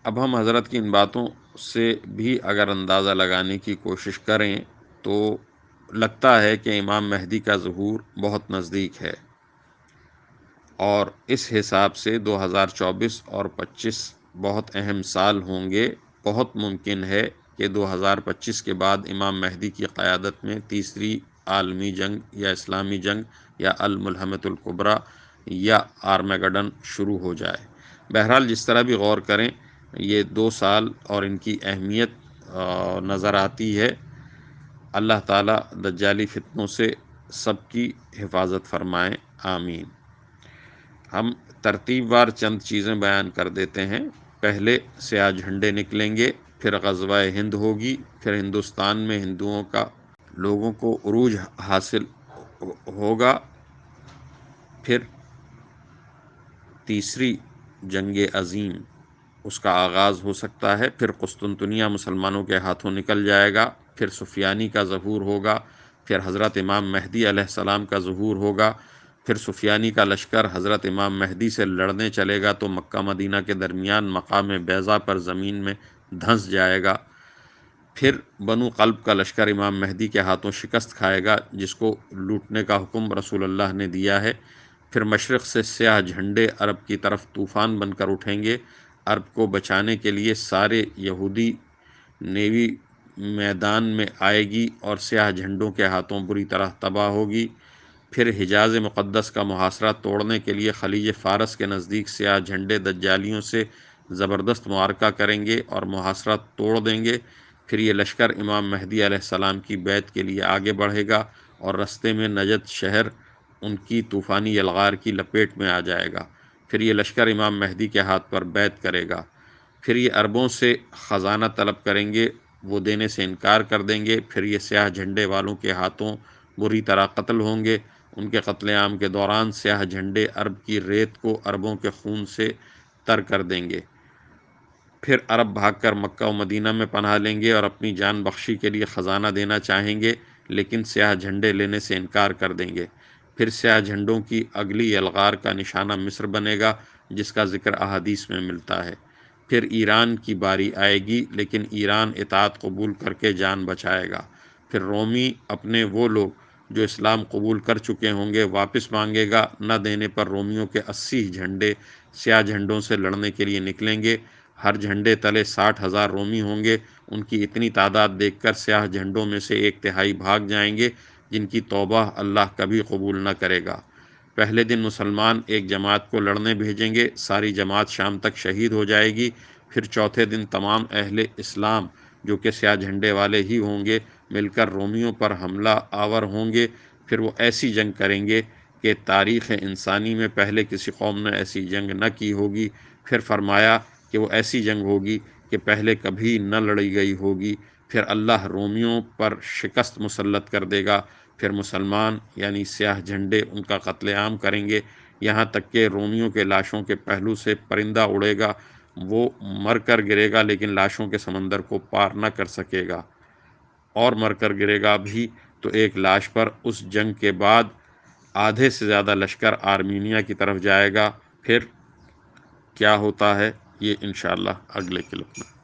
اب ہم حضرت کی ان باتوں سے بھی اگر اندازہ لگانے کی کوشش کریں تو لگتا ہے کہ امام مہدی کا ظہور بہت نزدیک ہے، اور اس حساب سے 2024 اور 25 بہت اہم سال ہوں گے۔ بہت ممکن ہے کہ 2025 کے بعد امام مہدی کی قیادت میں تیسری عالمی جنگ یا اسلامی جنگ یا الملحمۃ الکبریٰ یا آرمیگڈن شروع ہو جائے۔ بہرحال جس طرح بھی غور کریں، یہ 2 سال اور ان کی اہمیت نظر آتی ہے۔ اللہ تعالیٰ دجالی فتنوں سے سب کی حفاظت فرمائیں، آمین۔ ہم ترتیب وار چند چیزیں بیان کر دیتے ہیں۔ پہلے سیاہ جھنڈے نکلیں گے، پھر غزوہ ہند ہوگی، پھر ہندوستان میں ہندوؤں کا لوگوں کو عروج حاصل ہوگا، پھر تیسری جنگ عظیم اس کا آغاز ہو سکتا ہے، پھر قسطنطنیہ مسلمانوں کے ہاتھوں نکل جائے گا، پھر سفیانی کا ظہور ہوگا، پھر حضرت امام مہدی علیہ السلام کا ظہور ہوگا، پھر سفیانی کا لشکر حضرت امام مہدی سے لڑنے چلے گا تو مکہ مدینہ کے درمیان مقام بیضا پر زمین میں دھنس جائے گا، پھر بنو قلب کا لشکر امام مہدی کے ہاتھوں شکست کھائے گا جس کو لوٹنے کا حکم رسول اللہ نے دیا ہے، پھر مشرق سے سیاہ جھنڈے عرب کی طرف طوفان بن کر اٹھیں گے، عرب کو بچانے کے لیے سارے یہودی نیوی میدان میں آئے گی اور سیاہ جھنڈوں کے ہاتھوں بری طرح تباہ ہوگی، پھر حجاز مقدس کا محاصرہ توڑنے کے لیے خلیج فارس کے نزدیک سیاہ جھنڈے دجالیوں سے زبردست معرکہ کریں گے اور محاصرہ توڑ دیں گے، پھر یہ لشکر امام مہدی علیہ السلام کی بیعت کے لیے آگے بڑھے گا اور رستے میں نجد شہر ان کی طوفانی یلغار کی لپیٹ میں آ جائے گا، پھر یہ لشکر امام مہدی کے ہاتھ پر بیعت کرے گا، پھر یہ عربوں سے خزانہ طلب کریں گے، وہ دینے سے انکار کر دیں گے، پھر یہ سیاہ جھنڈے والوں کے ہاتھوں بری طرح قتل ہوں گے، ان کے قتل عام کے دوران سیاہ جھنڈے عرب کی ریت کو عربوں کے خون سے تر کر دیں گے، پھر عرب بھاگ کر مکہ و مدینہ میں پناہ لیں گے اور اپنی جان بخشی کے لیے خزانہ دینا چاہیں گے لیکن سیاہ جھنڈے لینے سے انکار کر دیں گے، پھر سیاہ جھنڈوں کی اگلی یلغار کا نشانہ مصر بنے گا جس کا ذکر احادیث میں ملتا ہے، پھر ایران کی باری آئے گی لیکن ایران اطاعت قبول کر کے جان بچائے گا، پھر رومی اپنے وہ لوگ جو اسلام قبول کر چکے ہوں گے واپس مانگے گا، نہ دینے پر رومیوں کے 80 جھنڈے سیاہ جھنڈوں سے لڑنے کے لیے نکلیں گے، ہر جھنڈے تلے 60,000 رومی ہوں گے، ان کی اتنی تعداد دیکھ کر سیاہ جھنڈوں میں سے 1/3 بھاگ جائیں گے جن کی توبہ اللہ کبھی قبول نہ کرے گا۔ پہلے دن مسلمان ایک جماعت کو لڑنے بھیجیں گے، ساری جماعت شام تک شہید ہو جائے گی، پھر چوتھے دن تمام اہل اسلام جو کہ سیاہ جھنڈے والے ہی ہوں گے مل کر رومیوں پر حملہ آور ہوں گے، پھر وہ ایسی جنگ کریں گے کہ تاریخ انسانی میں پہلے کسی قوم نے ایسی جنگ نہ کی ہوگی، پھر فرمایا کہ وہ ایسی جنگ ہوگی کہ پہلے کبھی نہ لڑی گئی ہوگی، پھر اللہ رومیوں پر شکست مسلط کر دے گا، پھر مسلمان یعنی سیاہ جھنڈے ان کا قتل عام کریں گے، یہاں تک کہ رومیوں کے لاشوں کے پہلو سے پرندہ اڑے گا، وہ مر کر گرے گا لیکن لاشوں کے سمندر کو پار نہ کر سکے گا، اور مر کر گرے گا بھی تو ایک لاش پر اس جنگ کے بعد آدھے سے زیادہ لشکر آرمینیا کی طرف جائے گا، پھر کیا ہوتا ہے یہ انشاءاللہ اگلے کلپ میں